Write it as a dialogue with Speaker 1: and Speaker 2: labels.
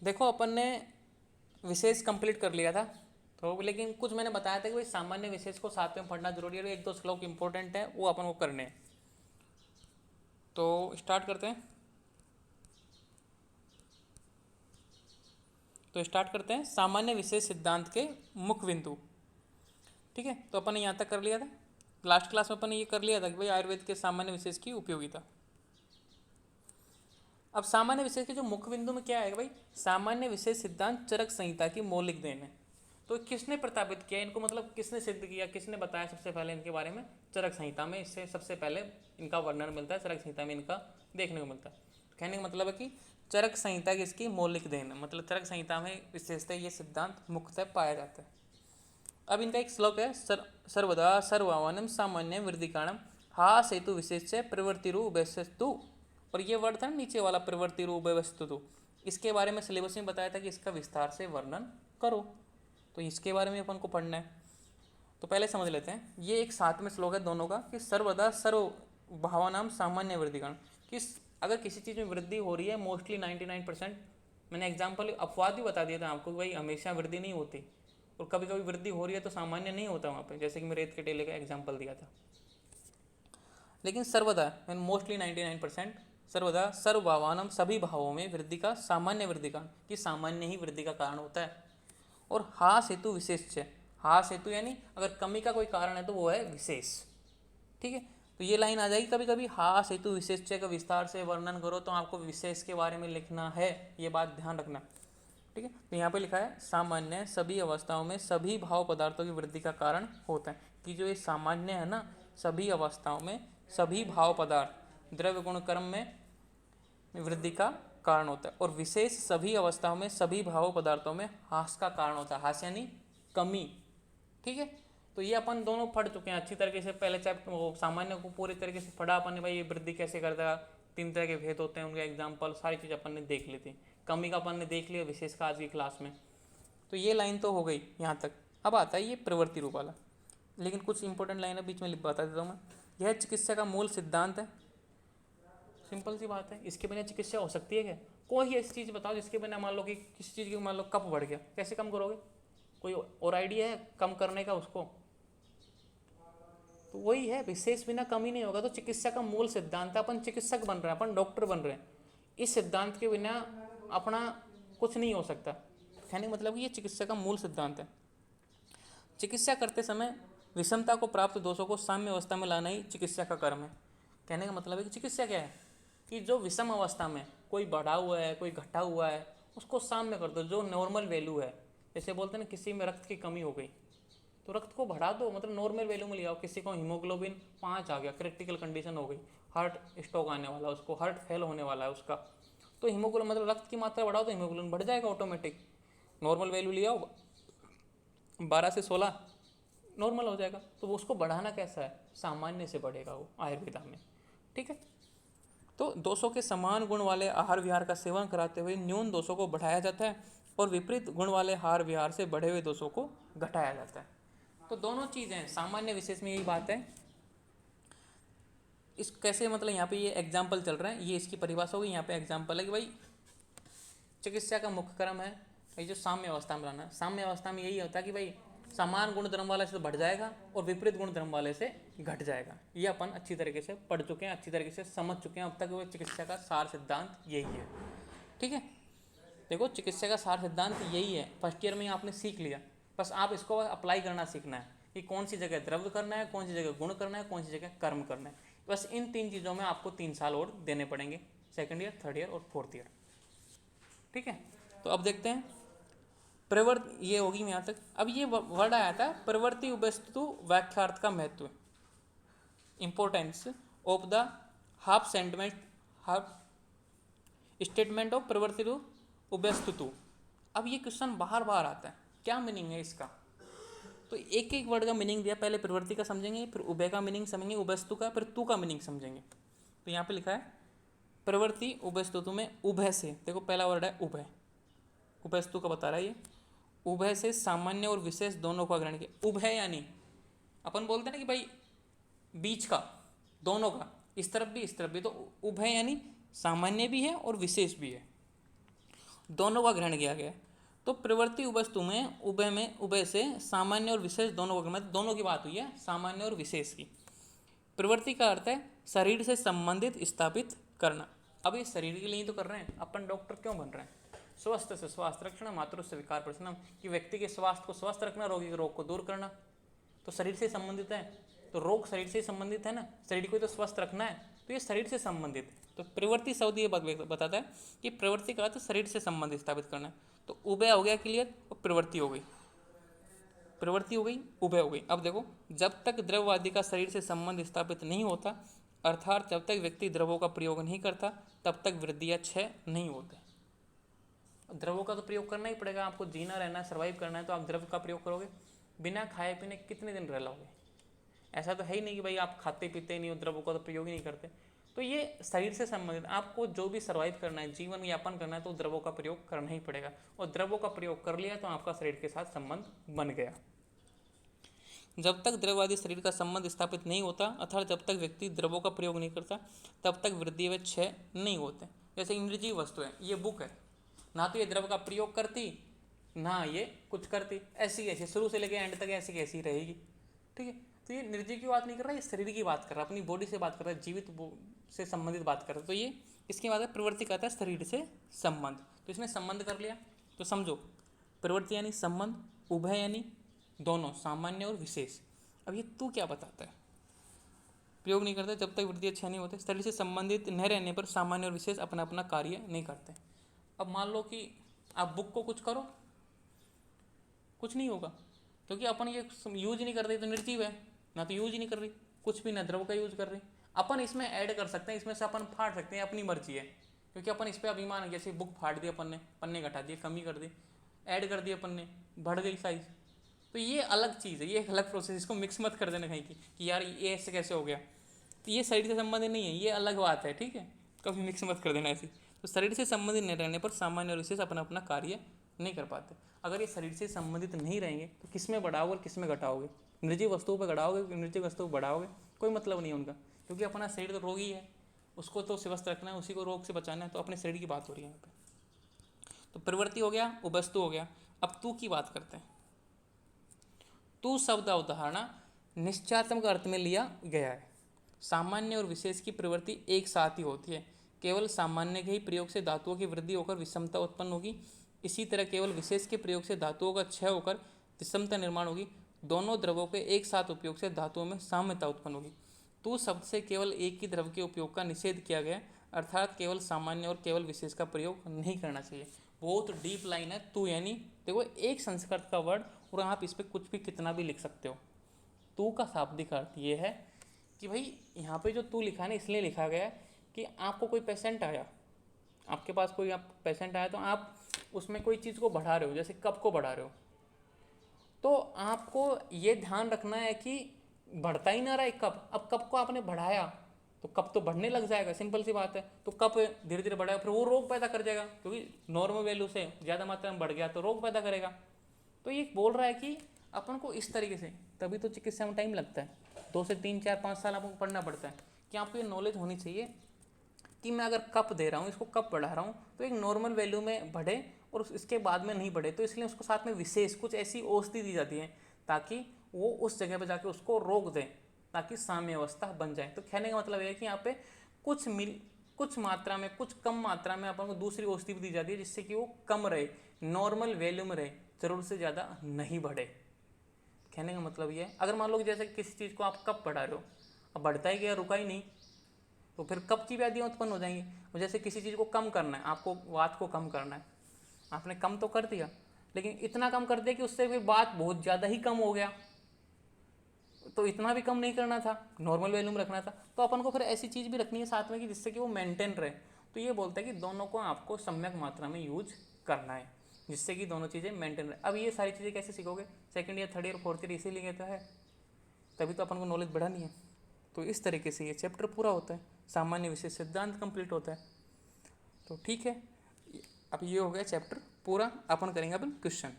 Speaker 1: देखो अपन ने विशेष कंप्लीट कर लिया था, तो लेकिन कुछ मैंने बताया था कि भाई सामान्य विशेष को साथ में पढ़ना जरूरी है और एक दो श्लोक इंपॉर्टेंट है वो अपन को करने हैं। तो स्टार्ट करते हैं। सामान्य विशेष सिद्धांत के मुख्य बिंदु। ठीक है, तो अपन ने यहाँ तक कर लिया था। लास्ट क्लास में अपन ने ये कर लिया था कि भाई आयुर्वेद के सामान्य विशेष की उपयोगिता। अब सामान्य विशेष के जो मुख्य बिंदु में क्या है भाई, सामान्य विशेष सिद्धांत चरक संहिता की मौलिक देन है। तो किसने प्रतापित किया इनको, मतलब किसने सिद्ध किया, किसने बताया सबसे पहले इनके बारे में? चरक संहिता में इससे सबसे पहले इनका वर्णन मिलता है, चरक संहिता में इनका देखने को मिलता है। कहने का मतलब है कि चरक संहिता की इसकी मौलिक देन है, मतलब चरक संहिता में विशेषतः ये सिद्धांत मुख्यतः पाया जाता है। अब इनका एक श्लोक है, सर्वदा सर्वावनम सामान्य वृद्धिकाणम हा सेतु विशेष प्रवृत्तिरु व्यस्तु। और ये वर्ड था नीचे वाला, प्रवृत्तिरु व्यस्तु, इसके बारे में सिलेबस में बताया था कि इसका विस्तार से वर्णन करो। तो इसके बारे में अपन को पढ़ना है। तो पहले समझ लेते हैं, ये एक साथ में श्लोक है दोनों का कि सर्वदा सर्व भावनाम सामान्य वृद्धिकाण, कि अगर किसी चीज़ में वृद्धि हो रही है मोस्टली 99%, मैंने एग्जाम्पल अपवाद भी बता दिया था आपको, भाई हमेशा वृद्धि नहीं होती और कभी कभी वृद्धि हो रही है तो सामान्य नहीं होता वहाँ पे, जैसे कि मैं रेत के टेले का एग्जाम्पल दिया था। लेकिन सर्वदा मैंने मोस्टली 99%, सर्वदा सर्वभावानम सभी भावों में वृद्धि का सामान्य वृद्धि का, कि सामान्य ही वृद्धि का कारण होता है। और हास हेतु विशेष है, हास हेतु यानी अगर कमी का कोई कारण है तो वो है विशेष। ठीक है, तो ये लाइन आ जाएगी कभी कभी, हास हेतु विशेष का विस्तार से वर्णन करो, तो आपको विशेष के बारे में लिखना है, ये बात ध्यान रखना। ठीक है, तो यहाँ पे लिखा है सामान्य सभी अवस्थाओं में सभी भाव पदार्थों की वृद्धि का कारण होता है, कि जो ये सामान्य है ना, सभी अवस्थाओं में सभी भाव पदार्थ द्रव्य गुण कर्म में वृद्धि का कारण होता है, और विशेष सभी अवस्थाओं में सभी भाव पदार्थों में हास का कारण होता है, हास यानी कमी। ठीक है, तो ये अपन दोनों पढ़ चुके हैं अच्छी तरीके से, पहले चैप्टर सामान्य को पूरी तरीके से पढ़ा अपन ने, भाई ये वृद्धि कैसे करता है, 3 तरह के भेद होते हैं, उनके एग्जाम्पल सारी चीज़ अपन ने देख ली थी। कमी का अपन ने देख लिया विशेष का आज की क्लास में। तो ये लाइन तो हो गई यहाँ तक। अब आता है ये प्रवृत्ति रूप वाला, लेकिन कुछ इंपॉर्टेंट लाइन है बीच में बता देता हूँ मैं। यह चिकित्सा का मूल सिद्धांत है। सिंपल सी बात है, इसके बिना चिकित्सा हो सकती है क्या? कोई ऐसी चीज़ बताओ जिसके बिना, मान लो कि किसी चीज़ की मान लो कफ बढ़ गया, कैसे कम करोगे? कोई और आइडिया है कम करने का उसको? तो वही है, विशेष बिना कमी नहीं होगा। तो चिकित्सा का मूल सिद्धांत है, अपन चिकित्सक बन रहे हैं, अपन डॉक्टर बन रहे हैं, इस सिद्धांत के बिना अपना कुछ नहीं हो सकता। कहने का मतलब ये चिकित्सा का मूल सिद्धांत है। चिकित्सा करते समय विषमता को प्राप्त दोषों को साम्य अवस्था में लाना ही चिकित्सा का कर्म है। कहने का मतलब है कि चिकित्सा क्या है, कि जो विषम अवस्था में कोई बढ़ा हुआ है कोई घटा हुआ है उसको साम्य कर दो, जो नॉर्मल वैल्यू है। जैसे बोलते हैं ना, किसी में रक्त की कमी हो गई तो रक्त को बढ़ा दो, मतलब नॉर्मल वैल्यू में ले आओ। किसी को हीमोग्लोबिन 5 आ गया, क्रिटिकल कंडीशन हो गई, हार्ट स्ट्रोक आने वाला, उसको हार्ट फेल होने वाला है उसका, तो हीमोग्लोबिन मतलब रक्त की मात्रा बढ़ाओ तो हीमोग्लोबिन बढ़ जाएगा ऑटोमेटिक। नॉर्मल वैल्यू ले आओ 12 से 16 नॉर्मल हो जाएगा। तो वो उसको बढ़ाना कैसा है, सामान्य से बढ़ेगा वो आयुर्वेदा में। ठीक है, तो दोषों के समान गुण वाले आहार विहार का सेवन कराते हुए न्यून दोषों को बढ़ाया जाता है और विपरीत गुण वाले आहार विहार से बढ़े हुए दोषों को घटाया जाता है। तो दोनों चीज़ें हैं, सामान्य विशेष में यही बात है। इस कैसे, मतलब यहाँ पे ये एग्जाम्पल चल रहा है, ये इसकी परिभाषा होगी। यहाँ पे एग्जाम्पल है कि भाई चिकित्सा का मुख्य क्रम है ये जो साम्य अवस्था में रहना। साम्य अवस्था में यही होता है कि भाई समान गुण धर्म वाले से तो बढ़ जाएगा और विपरीत गुण धर्म वाले से घट जाएगा। ये अपन अच्छी तरीके से पढ़ चुके हैं, अच्छी तरीके से समझ चुके हैं अब तक। वो चिकित्सा का सार सिद्धांत यही है। ठीक है, देखो चिकित्सा का सार सिद्धांत यही है, फर्स्ट ईयर में आपने सीख लिया, बस आप इसको अप्लाई करना सीखना है कि कौन सी जगह द्रव्य करना है, कौन सी जगह गुण करना है, कौन सी जगह कर्म करना है। बस इन 3 चीज़ों में आपको 3 साल और देने पड़ेंगे, 2nd ईयर, 3rd ईयर और 4th ईयर। ठीक है, तो अब देखते हैं प्रवृत्ति, ये होगी यहाँ तक। अब ये वर्ड आया था प्रवृत्ति उपस्तु व्याख्यार्थ का महत्व, importance of the half sentiment half statement of प्रवृत्ति उभयस्तुतु। अब ये क्वेश्चन बाहर बाहर आता है, क्या मीनिंग है इसका? तो एक एक वर्ड का मीनिंग दिया, पहले प्रवृत्ति का समझेंगे, फिर उभय का मीनिंग समझेंगे, उभयस्तु का, फिर तू का मीनिंग समझेंगे। तो यहाँ पे लिखा है प्रवृत्ति उभयस्तुतु में उभय से, देखो पहला वर्ड है उभय, उभयस्तु का बता रहा है ये, उभय से सामान्य और विशेष दोनों का ग्रहण किया। उभय यानी अपन बोलते हैं ना कि भाई बीच का, दोनों का, इस तरफ भी इस तरफ भी, तो उभय यानी सामान्य भी है और विशेष भी है। दोनों का ग्रहण किया गया है। तो प्रवृत्ति वस्तु में उभय से सामान्य और विशेष दोनों का, मतलब दोनों की बात हुई है, सामान्य और विशेष की। प्रवृत्ति का अर्थ है शरीर से संबंधित स्थापित करना। अब ये शरीर के लिए ही तो कर रहे हैं, अपन डॉक्टर क्यों बन रहे हैं? स्वस्थ से स्वास्थ्य रक्षण, मातृ से विकार प्रशमन, कि व्यक्ति के स्वास्थ्य को स्वस्थ रखना, रोगी के रोग को दूर करना, तो शरीर से संबंधित है। तो रोग शरीर से संबंधित है ना, शरीर को तो स्वस्थ रखना है, तो ये शरीर से संबंधित। तो प्रवृत्ति शब्द ये बताता है कि प्रवृत्ति का अर्थ शरीर से संबंध स्थापित करना है। तो उभय हो गया क्लियर, और प्रवृत्ति हो गई, प्रवृत्ति हो गई, उभय हो गई। अब देखो, जब तक द्रव्यवादी का शरीर से संबंध स्थापित नहीं होता, अर्थात जब तक व्यक्ति द्रव्यों का प्रयोग नहीं करता, तब तक वृद्धि या क्षय नहीं होते। द्रव्यों का तो प्रयोग करना ही पड़ेगा, आपको जीना रहना है, सर्वाइव करना है, तो आप द्रव्य का प्रयोग करोगे। बिना खाए पीने कितने दिन रह लोगे? ऐसा तो है ही नहीं कि भाई आप खाते पीते नहीं हो, द्रव्यों का तो प्रयोग ही नहीं करते। तो ये शरीर से संबंधित, आपको जो भी सर्वाइव करना है, जीवन यापन करना है, तो द्रव्यों का प्रयोग करना ही पड़ेगा। और द्रव्यों का प्रयोग कर लिया तो आपका शरीर के साथ संबंध बन गया। जब तक द्रव्यवादी शरीर का संबंध स्थापित नहीं होता, अर्थात जब तक व्यक्ति द्रव्यों का प्रयोग नहीं करता, तब तक वृद्धि व क्षय नहीं होते। जैसे निर्जीव वस्तु है, ये बुक है, ना तो ये द्रव्य का प्रयोग करती, ना ये कुछ करती, ऐसी ऐसी शुरू से लेकर एंड तक ऐसी कैसी रहेगी। ठीक है, तो ये निर्जीव की बात नहीं कर रहा है, ये शरीर की बात कर रहा है, अपनी बॉडी से बात कर रहा है, जीवित से संबंधित बात कर रहा है। तो ये इसकी बात है, प्रवृत्ति कहता है शरीर से संबंध। तो इसने संबंध कर लिया, तो समझो प्रवृत्ति यानी संबंध, उभय यानी दोनों, सामान्य और विशेष। अब ये तू क्या बताता है? प्रयोग नहीं करता जब तक वृद्धि क्षय नहीं होते, शरीर से संबंधित न रहने पर सामान्य और विशेष अपना अपना कार्य नहीं करते। अब मान लो कि आप बुक को कुछ करो, कुछ नहीं होगा, क्योंकि अपन ये यूज नहीं कर रही, तो निर्जीव है, ना तो यूज ही नहीं कर रही कुछ भी, ना द्रव्य का यूज कर रही। अपन इसमें ऐड कर सकते हैं, इसमें से अपन फाड़ सकते हैं, अपनी मर्जी है, क्योंकि अपन इस पर अभिमान है। जैसे बुक फाड़ दी अपन ने, पन्ने घटा दिए, कमी कर दी, ऐड कर दी अपन ने, बढ़ गई साइज, तो ये अलग चीज़ है, ये एक अलग प्रोसेस। इसको मिक्स मत कर देना कहीं कि यार ये ऐसे कैसे हो गया, तो ये शरीर से संबंधित नहीं है, ये अलग बात है। ठीक है, कभी मिक्स मत कर देना ऐसी। तो शरीर से संबंधित नहीं रहने पर सामान्य और विशेष अपना अपना कार्य नहीं कर पाते। अगर ये शरीर से संबंधित नहीं रहेंगे तो किस में बढ़ाओगे और किस में घटाओगे? निर्जीव वस्तुओं पर घटाओगे, निर्जीव वस्तुओं पर बढ़ाओगे, कोई मतलब नहीं है उनका, क्योंकि अपना शरीर तो रोगी है, उसको तो स्वस्थ रखना है, उसी को रोग से बचाना है। तो अपने शरीर की बात हो रही है यहाँ पे। तो प्रवृत्ति हो गया, उपस्तु हो गया। अब तू की बात करते हैं। तू शब्द अवधारणा निश्चयात्मक अर्थ में लिया गया है। सामान्य और विशेष की प्रवृत्ति एक साथ ही होती है। केवल सामान्य के ही प्रयोग से धातुओं की वृद्धि होकर विषमता उत्पन्न होगी, इसी तरह केवल विशेष के प्रयोग से धातुओं का क्षय होकर विषमता निर्माण होगी। दोनों द्रव्यों के एक साथ उपयोग से धातुओं में साम्यता उत्पन्न होगी। तू शब्द से केवल एक ही द्रव्य के उपयोग का निषेध किया गया, अर्थात केवल सामान्य और केवल विशेष का प्रयोग नहीं करना चाहिए। बहुत डीप लाइन है तू, यानी देखो एक संस्कृत का वर्ड और आप इस पर कुछ भी कितना भी लिख सकते हो। तू का शाब्दिक अर्थ ये है कि भाई यहाँ पे जो तू लिखा है ना, इसलिए लिखा गया है कि आपको कोई पेशेंट आया, आपके पास कोई आप पेशेंट आया, तो आप उसमें कोई चीज़ को बढ़ा रहे हो, जैसे कप को बढ़ा रहे हो, तो आपको ये ध्यान रखना है कि बढ़ता ही ना रहा एक कप। अब कप को आपने बढ़ाया तो कप तो बढ़ने लग जाएगा, सिंपल सी बात है। तो कप धीरे धीरे बढ़ाएगा, फिर वो रोग पैदा कर जाएगा, क्योंकि नॉर्मल वैल्यू से ज़्यादा मात्रा में बढ़ गया तो रोग पैदा करेगा। तो ये बोल रहा है कि अपन को इस तरीके से, तभी तो चिकित्सा में टाइम लगता है, 2 से 3 4 5 साल आपको पढ़ना पड़ता है, कि आपको ये नॉलेज होनी चाहिए कि मैं अगर कप दे रहा हूँ, इसको कप बढ़ा रहा हूँ, तो एक नॉर्मल वैल्यू में बढ़े और इसके बाद में नहीं बढ़े। तो इसलिए उसको साथ में विशेष कुछ ऐसी औषधि दी जाती है ताकि वो उस जगह पर जाके उसको रोक दें, ताकि साम्य अवस्था बन जाए। तो कहने का मतलब ये है कि यहाँ पे कुछ मात्रा में, कुछ कम मात्रा में अपन को दूसरी औषधि भी दी जाती है, जिससे कि वो कम रहे, नॉर्मल वैल्यू में रहे, जरूरत से ज़्यादा नहीं बढ़े। कहने का मतलब ये है, अगर मान लो कि जैसे किसी चीज़ को आप कप बढ़ा रहे हो, अब बढ़ता ही गया, रुका ही नहीं, तो फिर कप की व्याधियाँ उत्पन्न हो जाएंगी। और जैसे किसी चीज़ को कम करना है, आपको वात को कम करना है, आपने कम तो कर दिया, लेकिन इतना कम कर दिया कि उससे फिर बात बहुत ज़्यादा ही कम हो गया, तो इतना भी कम नहीं करना था, नॉर्मल वैल्यू में रखना था। तो अपन को फिर ऐसी चीज़ भी रखनी है साथ में कि जिससे कि वो मेंटेन रहे। तो ये बोलता है कि दोनों को आपको सम्यक मात्रा में यूज करना है, जिससे कि दोनों चीज़ें मेंटेन रहे। अब ये सारी चीज़ें कैसे सीखोगे? Second year, third year, fourth year इसीलिए तो है, तभी तो अपन को नॉलेज बढ़ानी है। तो इस तरीके से ये चैप्टर पूरा होता है, सामान्य विशेष सिद्धांत कंप्लीट होता है। तो ठीक है, अब ये हो गया चैप्टर पूरा। अपन करेंगे अपन क्वेश्चन।